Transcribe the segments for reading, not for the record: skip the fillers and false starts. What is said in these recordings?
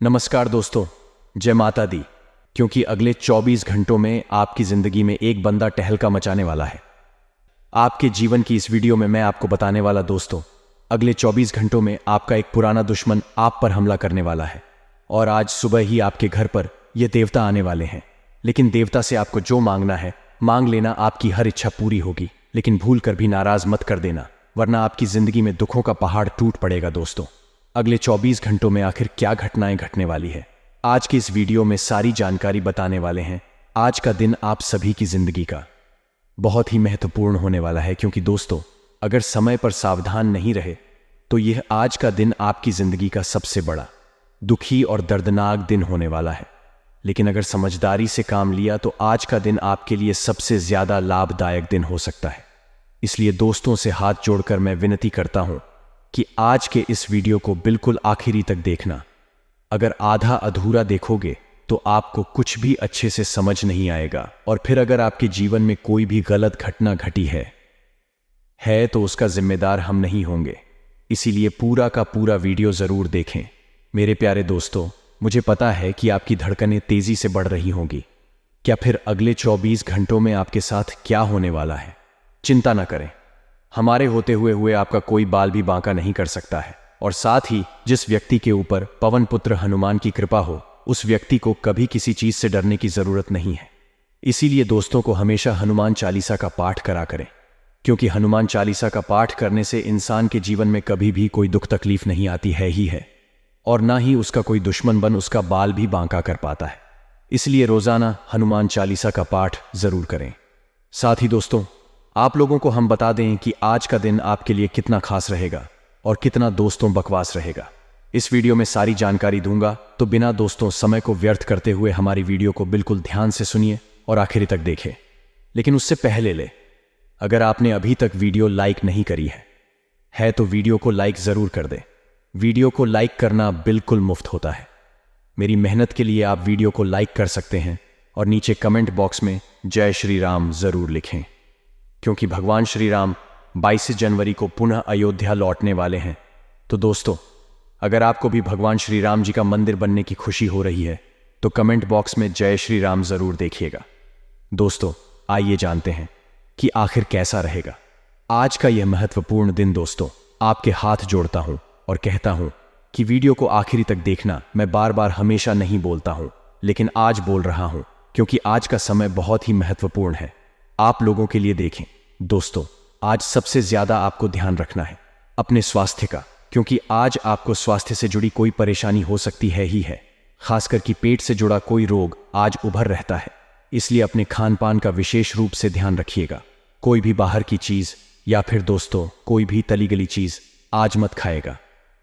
नमस्कार दोस्तों, जय माता दी। क्योंकि अगले 24 घंटों में आपकी जिंदगी में एक बंदा टहलका मचाने वाला है। आपके जीवन की इस वीडियो में मैं आपको बताने वाला दोस्तों, अगले 24 घंटों में आपका एक पुराना दुश्मन आप पर हमला करने वाला है और आज सुबह ही आपके घर पर यह देवता आने वाले हैं। लेकिन देवता से आपको जो मांगना है मांग लेना, आपकी हर इच्छा पूरी होगी। लेकिन भूल कर भी नाराज मत कर देना, वरना आपकी जिंदगी में दुखों का पहाड़ टूट पड़ेगा। दोस्तों, अगले 24 घंटों में आखिर क्या घटनाएं घटने वाली है, आज की इस वीडियो में सारी जानकारी बताने वाले हैं। आज का दिन आप सभी की जिंदगी का बहुत ही महत्वपूर्ण होने वाला है, क्योंकि दोस्तों, अगर समय पर सावधान नहीं रहे तो यह आज का दिन आपकी जिंदगी का सबसे बड़ा दुखी और दर्दनाक दिन होने वाला है। लेकिन अगर समझदारी से काम लिया तो आज का दिन आपके लिए सबसे ज्यादा लाभदायक दिन हो सकता है। इसलिए दोस्तों से हाथ जोड़कर मैं विनती करता हूं कि आज के इस वीडियो को बिल्कुल आखिरी तक देखना। अगर आधा अधूरा देखोगे तो आपको कुछ भी अच्छे से समझ नहीं आएगा, और फिर अगर आपके जीवन में कोई भी गलत घटना घटी है तो उसका जिम्मेदार हम नहीं होंगे। इसीलिए पूरा का पूरा वीडियो जरूर देखें। मेरे प्यारे दोस्तों, मुझे पता है कि आपकी धड़कनें तेजी से बढ़ रही होंगी। क्या फिर अगले 24 घंटों में आपके साथ क्या होने वाला है? चिंता न करें, हमारे होते हुए आपका कोई बाल भी बांका नहीं कर सकता है। और साथ ही जिस व्यक्ति के ऊपर पवन पुत्र हनुमान की कृपा हो, उस व्यक्ति को कभी किसी चीज से डरने की जरूरत नहीं है। इसीलिए दोस्तों को हमेशा हनुमान चालीसा का पाठ करा करें, क्योंकि हनुमान चालीसा का पाठ करने से इंसान के जीवन में कभी भी कोई दुख तकलीफ नहीं आती है, और ना ही उसका कोई दुश्मन बन उसका बाल भी बांका कर पाता है। इसलिए रोजाना हनुमान चालीसा का पाठ जरूर करें। साथ ही दोस्तों, आप लोगों को हम बता दें कि आज का दिन आपके लिए कितना खास रहेगा और कितना दोस्तों बकवास रहेगा। इस वीडियो में सारी जानकारी दूंगा, तो बिना दोस्तों समय को व्यर्थ करते हुए हमारी वीडियो को बिल्कुल ध्यान से सुनिए और आखिरी तक देखें। लेकिन उससे पहले अगर आपने अभी तक वीडियो लाइक नहीं करी है तो वीडियो को लाइक जरूर कर दें। वीडियो को लाइक करना बिल्कुल मुफ्त होता है। मेरी मेहनत के लिए आप वीडियो को लाइक कर सकते हैं और नीचे कमेंट बॉक्स में जय श्री राम जरूर लिखें, क्योंकि भगवान श्री राम 22 जनवरी को पुनः अयोध्या लौटने वाले हैं। तो दोस्तों, अगर आपको भी भगवान श्री राम जी का मंदिर बनने की खुशी हो रही है तो कमेंट बॉक्स में जय श्री राम जरूर देखिएगा। दोस्तों, आइए जानते हैं कि आखिर कैसा रहेगा आज का यह महत्वपूर्ण दिन। दोस्तों, आपके हाथ जोड़ता हूं और कहता हूं कि वीडियो को आखिरी तक देखना। मैं बार बार हमेशा नहीं बोलता हूं, लेकिन आज बोल रहा हूं, क्योंकि आज का समय बहुत ही महत्वपूर्ण है आप लोगों के लिए। देखें दोस्तों, आज सबसे ज्यादा आपको ध्यान रखना है अपने स्वास्थ्य का, क्योंकि आज आपको स्वास्थ्य से जुड़ी कोई परेशानी हो सकती है। खासकर कि पेट से जुड़ा कोई रोग आज उभर रहता है। इसलिए अपने खान पान का विशेष रूप से ध्यान रखिएगा। कोई भी बाहर की चीज या फिर दोस्तों कोई भी तली गली चीज आज मत खाएगा,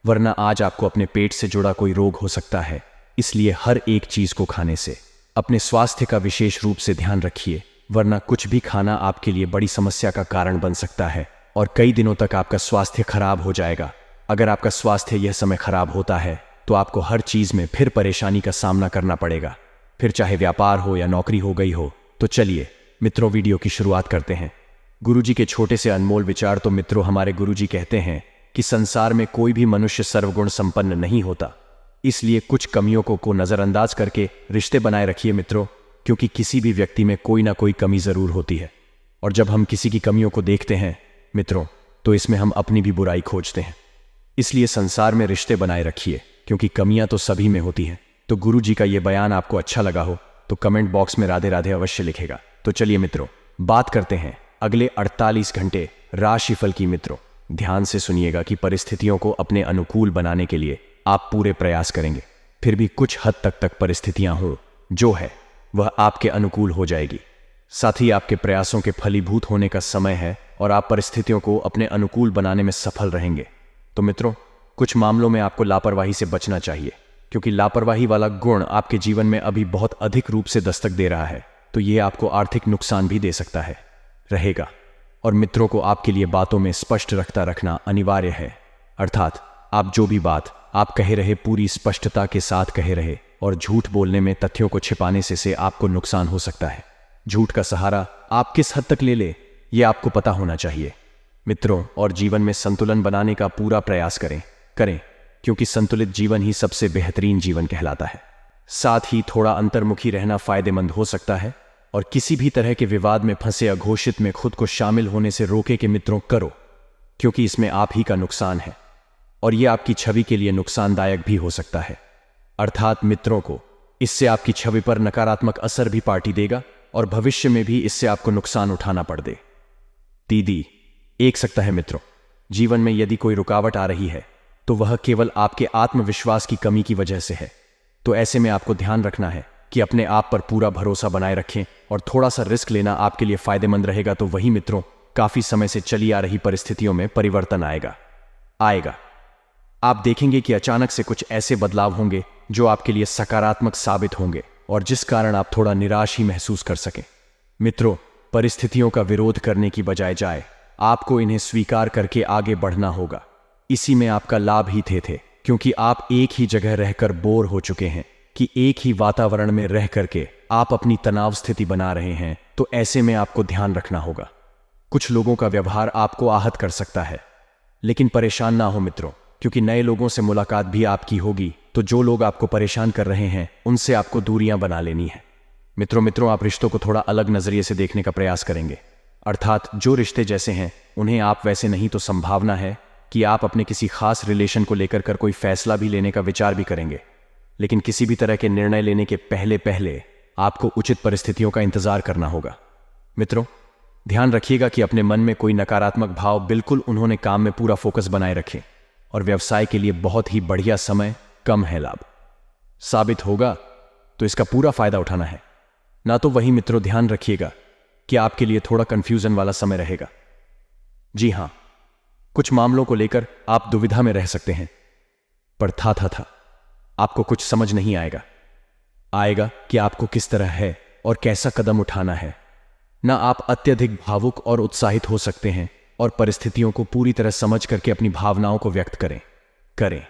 वरना आज आपको अपने पेट से जुड़ा कोई रोग हो सकता है। इसलिए हर एक चीज को खाने से अपने स्वास्थ्य का विशेष रूप से ध्यान रखिए, वरना कुछ भी खाना आपके लिए बड़ी समस्या का कारण बन सकता है और कई दिनों तक आपका स्वास्थ्य खराब हो जाएगा। अगर आपका स्वास्थ्य यह समय खराब होता है तो आपको हर चीज में फिर परेशानी का सामना करना पड़ेगा, फिर चाहे व्यापार हो या नौकरी हो गई हो। तो चलिए मित्रों, वीडियो की शुरुआत करते हैं। गुरुजी के छोटे से अनमोल विचार। तो मित्रों, हमारे गुरुजी कहते हैं कि संसार में कोई भी मनुष्य सर्वगुण संपन्न नहीं होता। इसलिए कुछ कमियों को नजरअंदाज करके रिश्ते बनाए रखिए मित्रों, क्योंकि किसी भी व्यक्ति में कोई ना कोई कमी जरूर होती है। और जब हम किसी की कमियों को देखते हैं मित्रों, तो इसमें हम अपनी भी बुराई खोजते हैं। इसलिए संसार में रिश्ते बनाए रखिए, क्योंकि कमियां तो सभी में होती हैं। तो गुरु जी का यह बयान आपको अच्छा लगा हो तो कमेंट बॉक्स में राधे राधे अवश्य लिखेगा। तो चलिए मित्रों, बात करते हैं अगले 48 घंटे राशिफल की। मित्रों, ध्यान से सुनिएगा कि परिस्थितियों को अपने अनुकूल बनाने के लिए आप पूरे प्रयास करेंगे। फिर भी कुछ हद तक परिस्थितियां हों जो है वह आपके अनुकूल हो जाएगी। साथ ही आपके प्रयासों के फलीभूत होने का समय है और आप परिस्थितियों को अपने अनुकूल बनाने में सफल रहेंगे। तो मित्रों, कुछ मामलों में आपको लापरवाही से बचना चाहिए, क्योंकि लापरवाही वाला गुण आपके जीवन में अभी बहुत अधिक रूप से दस्तक दे रहा है। तो यह आपको आर्थिक नुकसान भी दे सकता रहेगा। और मित्रों को आपके लिए बातों में स्पष्ट रखना अनिवार्य है। अर्थात आप जो भी बात आप कहे रहे पूरी स्पष्टता के साथ कहे रहे, और झूठ बोलने में तथ्यों को छिपाने से आपको नुकसान हो सकता है। झूठ का सहारा आप किस हद तक ले यह आपको पता होना चाहिए मित्रों। और जीवन में संतुलन बनाने का पूरा प्रयास करें, क्योंकि संतुलित जीवन ही सबसे बेहतरीन जीवन कहलाता है। साथ ही थोड़ा अंतर्मुखी रहना फायदेमंद हो सकता है, और किसी भी तरह के विवाद में फंसे अघोषित में खुद को शामिल होने से रोके कि मित्रों करो, क्योंकि इसमें आप ही का नुकसान है और यह आपकी छवि के लिए नुकसानदायक भी हो सकता है। अर्थात मित्रों को इससे आपकी छवि पर नकारात्मक असर भी पार्टी देगा और भविष्य में भी इससे आपको नुकसान उठाना पड़ दे। दीदी एक सकता है मित्रों, जीवन में यदि कोई रुकावट आ रही है तो वह केवल आपके आत्मविश्वास की कमी की वजह से है। तो ऐसे में आपको ध्यान रखना है कि अपने आप पर पूरा भरोसा बनाए रखें और थोड़ा सा रिस्क लेना आपके लिए फायदेमंद रहेगा। तो वही मित्रों, काफी समय से चली आ रही परिस्थितियों में परिवर्तन आएगा। आप देखेंगे कि अचानक से कुछ ऐसे बदलाव होंगे जो आपके लिए सकारात्मक साबित होंगे और जिस कारण आप थोड़ा निराश ही महसूस कर सकें। मित्रों, परिस्थितियों का विरोध करने की बजाय आपको इन्हें स्वीकार करके आगे बढ़ना होगा। इसी में आपका लाभ ही थे, क्योंकि आप एक ही जगह रहकर बोर हो चुके हैं कि एक ही वातावरण में रह करके आप अपनी तनाव स्थिति बना रहे हैं। तो ऐसे में आपको ध्यान रखना होगा। कुछ लोगों का व्यवहार आपको आहत कर सकता है, लेकिन परेशान ना हो मित्रों, क्योंकि नए लोगों से मुलाकात भी आपकी होगी। तो जो लोग आपको परेशान कर रहे हैं उनसे आपको दूरियां बना लेनी है। मित्रों, आप रिश्तों को थोड़ा अलग नजरिए से देखने का प्रयास करेंगे। अर्थात जो रिश्ते जैसे हैं उन्हें आप वैसे नहीं, तो संभावना है कि आप अपने किसी खास रिलेशन को लेकर कोई फैसला भी लेने का विचार भी करेंगे। लेकिन किसी भी तरह के निर्णय लेने के पहले आपको उचित परिस्थितियों का इंतजार करना होगा। मित्रों, ध्यान रखिएगा कि अपने मन में कोई नकारात्मक भाव बिल्कुल उन्होंने काम में पूरा फोकस बनाए रखें, और व्यवसाय के लिए बहुत ही बढ़िया समय, कम है लाभ साबित होगा, तो इसका पूरा फायदा उठाना है ना। तो वही मित्रों, ध्यान रखिएगा कि आपके लिए थोड़ा कंफ्यूजन वाला समय रहेगा। जी हां, कुछ मामलों को लेकर आप दुविधा में रह सकते हैं, पर था आपको कुछ समझ नहीं आएगा कि आपको किस तरह है और कैसा कदम उठाना है। ना आप अत्यधिक भावुक और उत्साहित हो सकते हैं और परिस्थितियों को पूरी तरह समझ करके अपनी भावनाओं को व्यक्त करें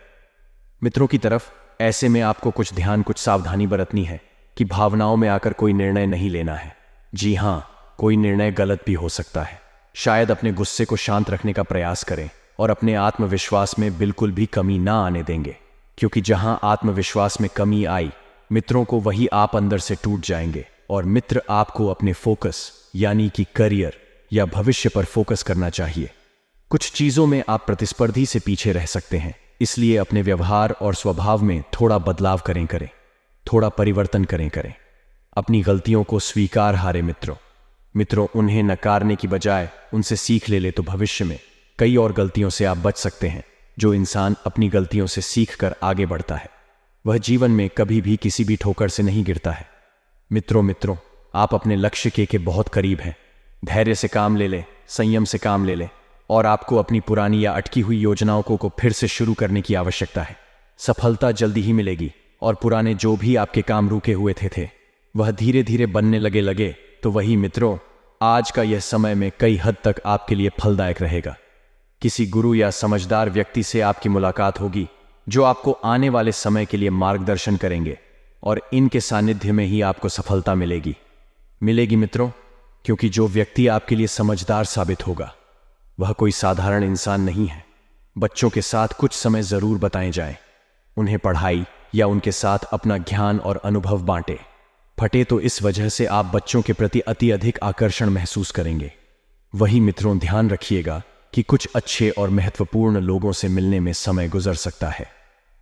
मित्रों की तरफ। ऐसे में आपको कुछ ध्यान, कुछ सावधानी बरतनी है कि भावनाओं में आकर कोई निर्णय नहीं लेना है। जी हां, कोई निर्णय गलत भी हो सकता है। शायद अपने गुस्से को शांत रखने का प्रयास करें और अपने आत्मविश्वास में बिल्कुल भी कमी ना आने देंगे, क्योंकि जहां आत्मविश्वास में कमी आई मित्रों को, वही आप अंदर से टूट जाएंगे और मित्र आपको अपने फोकस यानी कि करियर या भविष्य पर फोकस करना चाहिए। कुछ चीजों में आप प्रतिस्पर्धी से पीछे रह सकते हैं, इसलिए अपने व्यवहार और स्वभाव में थोड़ा बदलाव करें, थोड़ा परिवर्तन करें। अपनी गलतियों को स्वीकार हारे मित्रों, उन्हें नकारने की बजाय उनसे सीख ले तो भविष्य में कई और गलतियों से आप बच सकते हैं। जो इंसान अपनी गलतियों से सीख कर आगे बढ़ता है वह जीवन में कभी भी किसी भी ठोकर से नहीं गिरता है। मित्रों, आप अपने लक्ष्य के बहुत करीब हैं। धैर्य से काम ले लें, संयम से काम ले लें, और आपको अपनी पुरानी या अटकी हुई योजनाओं को फिर से शुरू करने की आवश्यकता है। सफलता जल्दी ही मिलेगी और पुराने जो भी आपके काम रुके हुए थे वह धीरे धीरे बनने लगे। तो वही मित्रों, आज का यह समय में कई हद तक आपके लिए फलदायक रहेगा। किसी गुरु या समझदार व्यक्ति से आपकी मुलाकात होगी जो आपको आने वाले समय के लिए मार्गदर्शन करेंगे, और इनके सानिध्य में ही आपको सफलता मिलेगी मित्रों, क्योंकि जो व्यक्ति आपके लिए समझदार साबित होगा वह कोई साधारण इंसान नहीं है। बच्चों के साथ कुछ समय जरूर बताएं जाएं, उन्हें पढ़ाई या उनके साथ अपना ज्ञान और अनुभव बांटें। फटे तो इस वजह से आप बच्चों के प्रति अधिक आकर्षण महसूस करेंगे। वही मित्रों, ध्यान रखिएगा कि कुछ अच्छे और महत्वपूर्ण लोगों से मिलने में समय गुजर सकता है।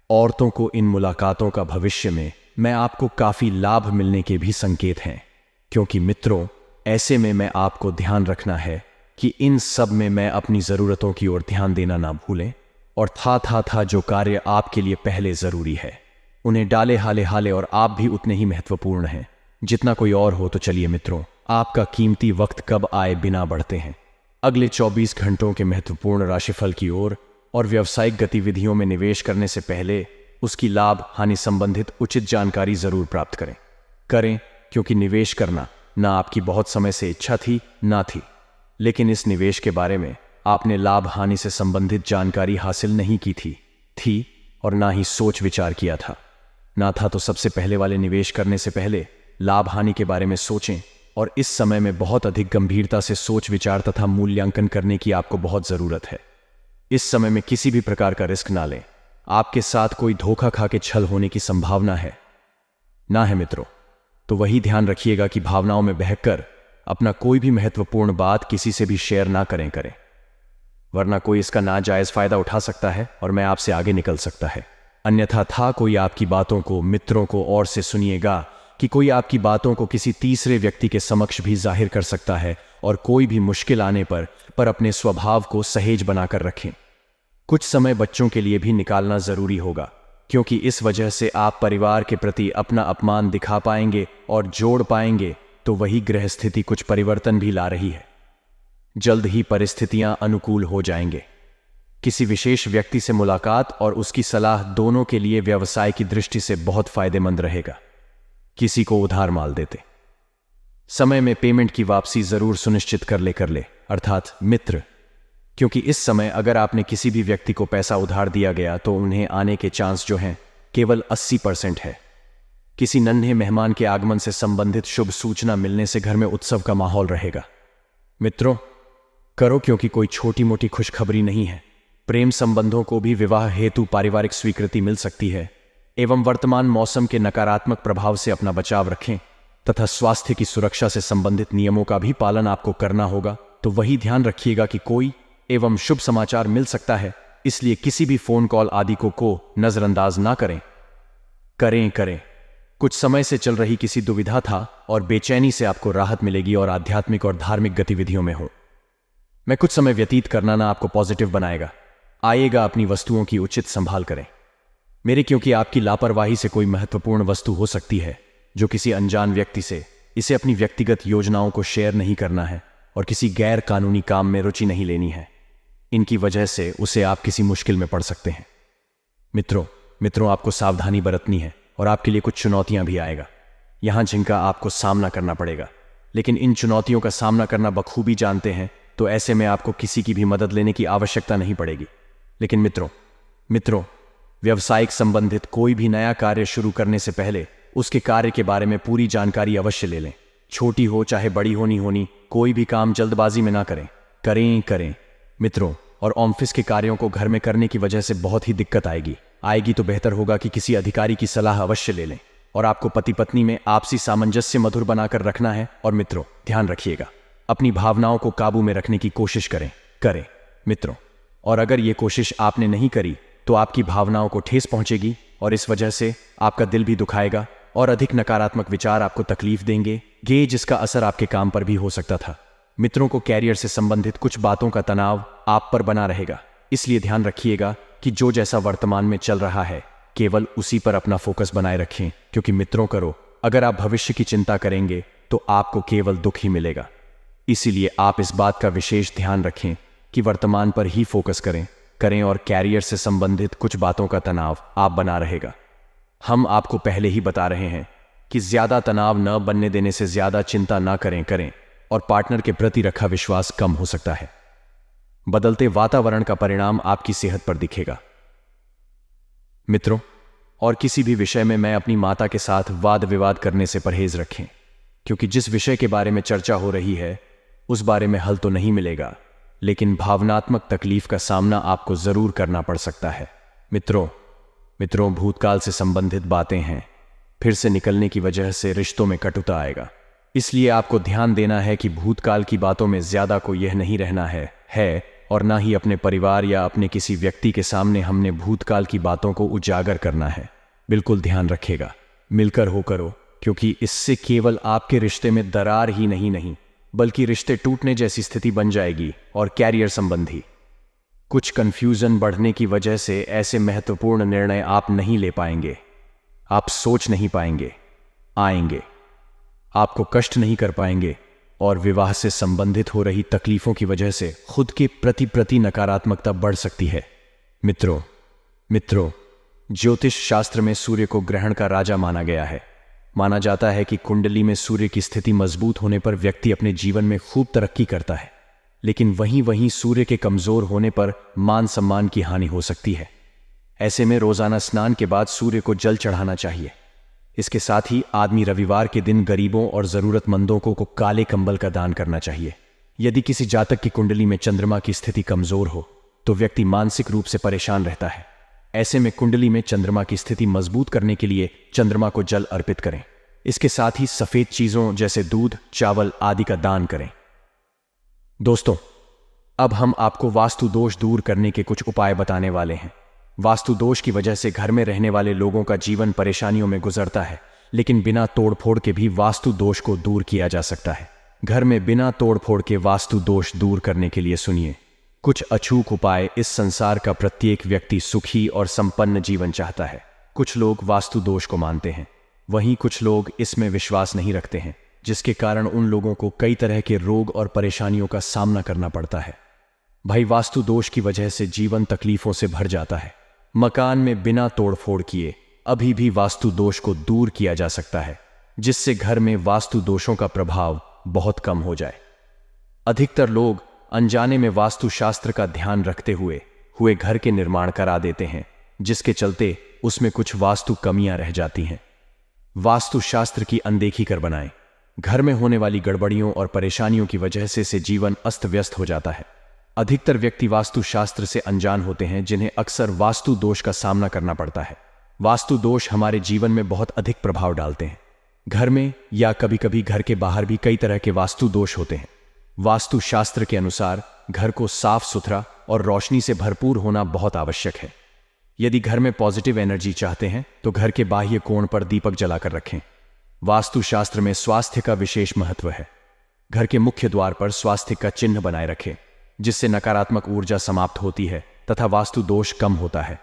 औरतों को इन मुलाकातों का भविष्य में मैं आपको काफी लाभ मिलने के भी संकेत हैं, क्योंकि मित्रों, ऐसे में मैं आपको ध्यान रखना है कि इन सब में मैं अपनी जरूरतों की ओर ध्यान देना ना भूलें, और था जो कार्य आपके लिए पहले जरूरी है उन्हें डाले हाले, और आप भी उतने ही महत्वपूर्ण हैं जितना कोई और हो। तो चलिए मित्रों, आपका कीमती वक्त कब आए बिना बढ़ते हैं अगले 24 घंटों के महत्वपूर्ण राशिफल की ओर, और व्यावसायिक गतिविधियों में निवेश करने से पहले उसकी लाभ हानि संबंधित उचित जानकारी जरूर प्राप्त करें, क्योंकि निवेश करना ना आपकी बहुत समय से इच्छा थी, लेकिन इस निवेश के बारे में आपने लाभ हानि से संबंधित जानकारी हासिल नहीं की थी और ना ही सोच विचार किया था। तो सबसे पहले वाले निवेश करने से पहले लाभ हानि के बारे में सोचें, और इस समय में बहुत अधिक गंभीरता से सोच विचार तथा मूल्यांकन करने की आपको बहुत जरूरत है। इस समय में किसी भी प्रकार का रिस्क ना लें, आपके साथ कोई धोखा खा के छल होने की संभावना है ना है मित्रों, तो वही ध्यान रखिएगा कि भावनाओं में बहकर अपना कोई भी महत्वपूर्ण बात किसी से भी शेयर ना करें, वरना कोई इसका नाजायज फायदा उठा सकता है और मैं आपसे आगे निकल सकता है। अन्यथा कोई आपकी बातों को मित्रों को और से सुनिएगा कि कोई आपकी बातों को किसी तीसरे व्यक्ति के समक्ष भी जाहिर कर सकता है और कोई भी मुश्किल आने पर अपने स्वभाव को सहेज बनाकर रखें। कुछ समय बच्चों के लिए भी निकालना जरूरी होगा, क्योंकि इस वजह से आप परिवार के प्रति अपना अपमान दिखा पाएंगे और जोड़ पाएंगे, तो वही ग्रह स्थिति कुछ परिवर्तन भी ला रही है। जल्द ही परिस्थितियां अनुकूल हो जाएंगे। किसी विशेष व्यक्ति से मुलाकात और उसकी सलाह दोनों के लिए व्यवसाय की दृष्टि से बहुत फायदेमंद रहेगा। किसी को उधार माल देते समय में पेमेंट की वापसी जरूर सुनिश्चित कर ले, अर्थात मित्र, क्योंकि इस समय अगर आपने किसी भी व्यक्ति को पैसा उधार दिया गया तो उन्हें आने के चांस जो हैं केवल 80% है। किसी नन्हे मेहमान के आगमन से संबंधित शुभ सूचना मिलने से घर में उत्सव का माहौल रहेगा। मित्रों, करो, क्योंकि कोई छोटी मोटी खुशखबरी नहीं है। प्रेम संबंधों को भी विवाह हेतु पारिवारिक स्वीकृति मिल सकती है। एवं वर्तमान मौसम के नकारात्मक प्रभाव से अपना बचाव रखें तथा स्वास्थ्य की सुरक्षा से संबंधित नियमों का भी पालन आपको करना होगा। तो वही ध्यान रखिएगा कि कोई एवं शुभ समाचार मिल सकता है, इसलिए किसी भी फोन कॉल आदि को नजरअंदाज ना करें। कुछ समय से चल रही किसी दुविधा था और बेचैनी से आपको राहत मिलेगी और आध्यात्मिक और धार्मिक गतिविधियों में हो मैं कुछ समय व्यतीत करना ना आपको पॉजिटिव बनाएगा। अपनी वस्तुओं की उचित संभाल करें मेरे, क्योंकि आपकी लापरवाही से कोई महत्वपूर्ण वस्तु हो सकती है जो किसी अनजान व्यक्ति से इसे अपनी व्यक्तिगत योजनाओं को शेयर नहीं करना है और किसी गैर कानूनी काम में रुचि नहीं लेनी है। इनकी वजह से उसे आप किसी मुश्किल में पड़ सकते हैं। मित्रों, आपको सावधानी बरतनी है और आपके लिए कुछ चुनौतियां भी आएगा यहां जिनका आपको सामना करना पड़ेगा, लेकिन इन चुनौतियों का सामना करना बखूबी जानते हैं, तो ऐसे में आपको किसी की भी मदद लेने की आवश्यकता नहीं पड़ेगी। लेकिन मित्रों, व्यवसायिक संबंधित कोई भी नया कार्य शुरू करने से पहले उसके कार्य के बारे में पूरी जानकारी अवश्य ले लें। छोटी हो चाहे बड़ी होनी, कोई भी काम जल्दबाजी में ना करें मित्रों। और ऑफिस के कार्यों को घर में करने की वजह से बहुत ही दिक्कत आएगी तो बेहतर होगा कि किसी अधिकारी की सलाह अवश्य ले लें। और आपको पति पत्नी में आपसी सामंजस्य मधुर बनाकर रखना है। और मित्रों, ध्यान रखिएगा, अपनी भावनाओं को काबू में रखने की कोशिश करें मित्रों। और अगर ये कोशिश आपने नहीं करी तो आपकी भावनाओं को ठेस पहुंचेगी और इस वजह से आपका दिल भी दुखाएगा और अधिक नकारात्मक विचार आपको तकलीफ देंगे, जिसका असर आपके काम पर भी हो सकता था। मित्रों को कैरियर से संबंधित कुछ बातों का तनाव आप पर बना रहेगा, इसलिए ध्यान रखिएगा कि जो जैसा वर्तमान में चल रहा है केवल उसी पर अपना फोकस बनाए रखें, क्योंकि मित्रों अगर आप भविष्य की चिंता करेंगे तो आपको केवल दुख ही मिलेगा। इसीलिए आप इस बात का विशेष ध्यान रखें कि वर्तमान पर ही फोकस करें और कैरियर से संबंधित कुछ बातों का तनाव आप बना रहेगा। हम आपको पहले ही बता रहे हैं कि ज्यादा तनाव न बनने देने से ज्यादा चिंता ना करें और पार्टनर के प्रति रखा विश्वास कम हो सकता है। बदलते वातावरण का परिणाम आपकी सेहत पर दिखेगा। मित्रों, और किसी भी विषय में मैं अपनी माता के साथ वाद विवाद करने से परहेज रखें, क्योंकि जिस विषय के बारे में चर्चा हो रही है उस बारे में हल तो नहीं मिलेगा, लेकिन भावनात्मक तकलीफ का सामना आपको जरूर करना पड़ सकता है। मित्रों, भूतकाल से संबंधित बातें हैं, फिर से निकलने की वजह से रिश्तों में कटुता आएगा। इसलिए आपको ध्यान देना है कि भूतकाल की बातों में ज्यादा को यह नहीं रहना है और ना ही अपने परिवार या अपने किसी व्यक्ति के सामने हमने भूतकाल की बातों को उजागर करना है। बिल्कुल ध्यान रखेगा, मिलकर हो करो, क्योंकि इससे केवल आपके रिश्ते में दरार ही नहीं बल्कि रिश्ते टूटने जैसी स्थिति बन जाएगी और कैरियर संबंधी कुछ कंफ्यूजन बढ़ने की वजह से ऐसे महत्वपूर्ण निर्णय आप नहीं ले पाएंगे, आप सोच नहीं पाएंगे, आपको कष्ट नहीं कर पाएंगे और विवाह से संबंधित हो रही तकलीफों की वजह से खुद के प्रति नकारात्मकता बढ़ सकती है। मित्रों, ज्योतिष शास्त्र में सूर्य को ग्रहण का राजा माना गया है। माना जाता है कि कुंडली में सूर्य की स्थिति मजबूत होने पर व्यक्ति अपने जीवन में खूब तरक्की करता है, लेकिन वहीं सूर्य के कमजोर होने पर मान सम्मान की हानि हो सकती है। ऐसे में रोजाना स्नान के बाद सूर्य को जल चढ़ाना चाहिए। इसके साथ ही आदमी रविवार के दिन गरीबों और जरूरतमंदों को काले कंबल का दान करना चाहिए। यदि किसी जातक की कुंडली में चंद्रमा की स्थिति कमजोर हो तो व्यक्ति मानसिक रूप से परेशान रहता है। ऐसे में कुंडली में चंद्रमा की स्थिति मजबूत करने के लिए चंद्रमा को जल अर्पित करें। इसके साथ ही सफेद चीजों जैसे दूध, चावल आदि का दान करें। दोस्तों, अब हम आपको वास्तु दोष दूर करने के कुछ उपाय बताने वाले हैं। वास्तु दोष की वजह से घर में रहने वाले लोगों का जीवन परेशानियों में गुजरता है, लेकिन बिना तोड़फोड़ के भी वास्तु दोष को दूर किया जा सकता है। घर में बिना तोड़फोड़ के वास्तु दोष दूर करने के लिए सुनिए कुछ अचूक उपाय। इस संसार का प्रत्येक व्यक्ति सुखी और संपन्न जीवन चाहता है। कुछ लोग वास्तु दोष को मानते हैं, वहीं कुछ लोग इसमें विश्वास नहीं रखते हैं, जिसके कारण उन लोगों को कई तरह के रोग और परेशानियों का सामना करना पड़ता है। भाई, वास्तु दोष की वजह से जीवन तकलीफों से भर जाता है। मकान में बिना तोड़फोड़ किए अभी भी वास्तु दोष को दूर किया जा सकता है, जिससे घर में वास्तु दोषों का प्रभाव बहुत कम हो जाए। अधिकतर लोग अनजाने में वास्तु शास्त्र का ध्यान रखते हुए घर के निर्माण करा देते हैं, जिसके चलते उसमें कुछ वास्तु कमियां रह जाती हैं। वास्तु शास्त्र की अनदेखी कर बनाएं। घर में होने वाली गड़बड़ियों और परेशानियों की वजह से जीवन अस्त व्यस्त हो जाता है। अधिकतर व्यक्ति वास्तु शास्त्र से अनजान होते हैं, जिन्हें अक्सर वास्तु दोष का सामना करना पड़ता है। वास्तु दोष हमारे जीवन में बहुत अधिक प्रभाव डालते हैं। घर में या कभी कभी घर के बाहर भी कई तरह के वास्तु दोष होते हैं। वास्तु शास्त्र के अनुसार घर को साफ सुथरा और रोशनी से भरपूर होना बहुत आवश्यक है। यदि घर में पॉजिटिव एनर्जी चाहते हैं तो घर के बाह्य कोण पर दीपक जलाकर रखें। वास्तु शास्त्र में स्वास्थ्य का विशेष महत्व है। घर के मुख्य द्वार पर स्वास्थ्य का चिन्ह बनाए रखें, जिससे नकारात्मक ऊर्जा समाप्त होती है तथा वास्तु दोष कम होता है।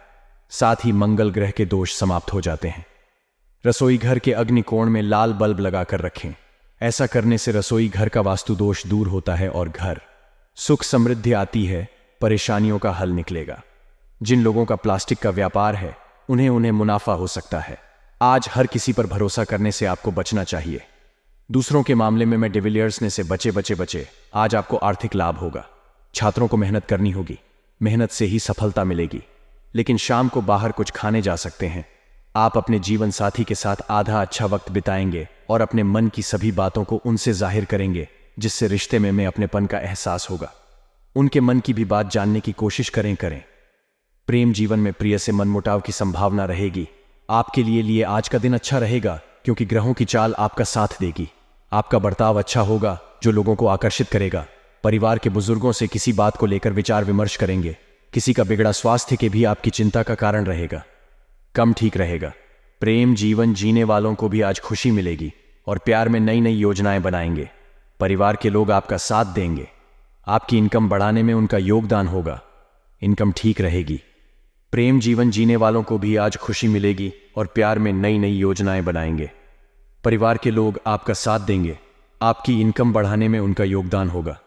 साथ ही मंगल ग्रह के दोष समाप्त हो जाते हैं। रसोई घर के अग्निकोण में लाल बल्ब लगाकर रखें। ऐसा करने से रसोई घर का वास्तु दोष दूर होता है और घर सुख समृद्धि आती है, परेशानियों का हल निकलेगा। जिन लोगों का प्लास्टिक का व्यापार है, उन्हें मुनाफा हो सकता है। आज हर किसी पर भरोसा करने से आपको बचना चाहिए। दूसरों के मामले में मैं डिविलियर्सने से बचे। आज आपको आर्थिक लाभ होगा। छात्रों को मेहनत करनी होगी, मेहनत से ही सफलता मिलेगी। लेकिन शाम को बाहर कुछ खाने जा सकते हैं। आप अपने जीवन साथी के साथ आधा अच्छा वक्त बिताएंगे और अपने मन की सभी बातों को उनसे जाहिर करेंगे, जिससे रिश्ते में अपनेपन का एहसास होगा। उनके मन की भी बात जानने की कोशिश करें। प्रेम जीवन में प्रिय से मनमुटाव की संभावना रहेगी। आपके लिए आज का दिन अच्छा रहेगा, क्योंकि ग्रहों की चाल आपका साथ देगी। आपका बर्ताव अच्छा होगा, जो लोगों को आकर्षित करेगा। परिवार के बुजुर्गों से किसी बात को लेकर विचार विमर्श करेंगे। किसी का बिगड़ा स्वास्थ्य के भी आपकी चिंता का कारण रहेगा। कम ठीक रहेगा। प्रेम जीवन जीने वालों को भी आज खुशी मिलेगी और प्यार में नई नई योजनाएं बनाएंगे। परिवार के लोग आपका साथ देंगे। आपकी इनकम बढ़ाने में उनका योगदान होगा। इनकम ठीक रहेगी। प्रेम जीवन जीने वालों को भी आज खुशी मिलेगी और प्यार में नई नई योजनाएं बनाएंगे। परिवार के लोग आपका साथ देंगे। आपकी इनकम बढ़ाने में उनका योगदान होगा।